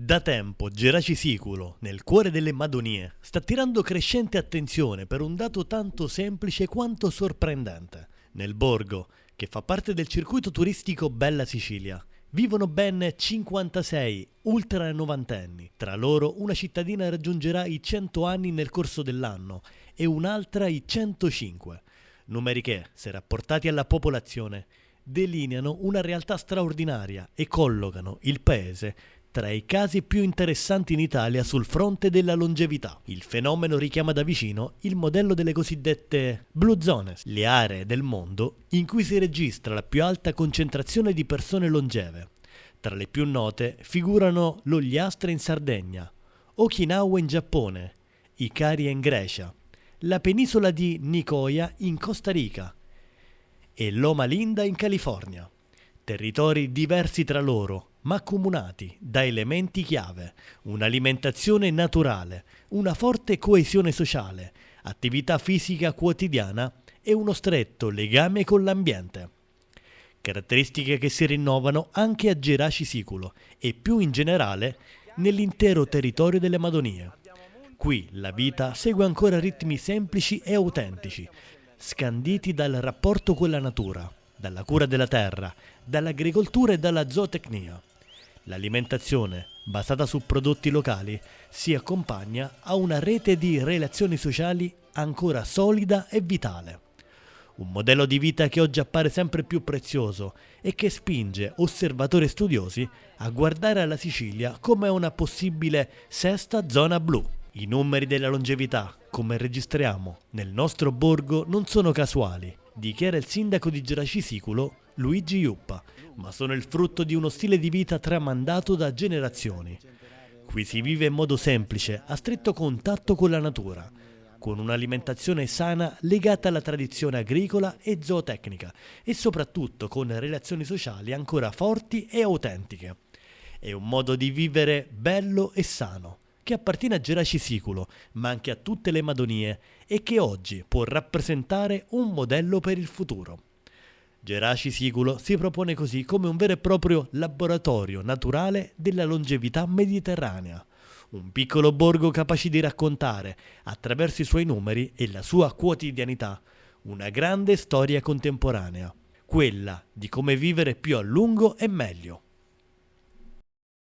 Da tempo Geraci Siculo, nel cuore delle Madonie, sta attirando crescente attenzione per un dato tanto semplice quanto sorprendente. Nel borgo, che fa parte del circuito turistico Bella Sicilia, vivono ben 56 ultra novantenni. Tra loro una cittadina raggiungerà i 100 anni nel corso dell'anno e un'altra i 105. Numeri che, se rapportati alla popolazione, delineano una realtà straordinaria e collocano il paese tra i casi più interessanti in Italia sul fronte della longevità. Il fenomeno richiama da vicino il modello delle cosiddette Blue Zones, le aree del mondo in cui si registra la più alta concentrazione di persone longeve. Tra le più note figurano l'Ogliastra in Sardegna, Okinawa in Giappone, Icaria in Grecia, la penisola di Nicoya in Costa Rica e Loma Linda in California. Territori diversi tra loro, ma accomunati da elementi chiave, un'alimentazione naturale, una forte coesione sociale, attività fisica quotidiana e uno stretto legame con l'ambiente. Caratteristiche che si rinnovano anche a Geraci Siculo e più in generale nell'intero territorio delle Madonie. Qui la vita segue ancora ritmi semplici e autentici, scanditi dal rapporto con la natura, dalla cura della terra, dall'agricoltura e dalla zootecnia. L'alimentazione, basata su prodotti locali, si accompagna a una rete di relazioni sociali ancora solida e vitale. Un modello di vita che oggi appare sempre più prezioso e che spinge osservatori e studiosi a guardare alla Sicilia come una possibile sesta zona blu. I numeri della longevità, come registriamo nel nostro borgo, non sono casuali, dichiara il sindaco di Geraci Siculo, Luigi Iuppa, ma sono il frutto di uno stile di vita tramandato da generazioni. Qui si vive in modo semplice, a stretto contatto con la natura, con un'alimentazione sana legata alla tradizione agricola e zootecnica e soprattutto con relazioni sociali ancora forti e autentiche. È un modo di vivere bello e sano, che appartiene a Geraci Siculo, ma anche a tutte le Madonie e che oggi può rappresentare un modello per il futuro. Geraci Siculo si propone così come un vero e proprio laboratorio naturale della longevità mediterranea, un piccolo borgo capace di raccontare, attraverso i suoi numeri e la sua quotidianità, una grande storia contemporanea, quella di come vivere più a lungo e meglio.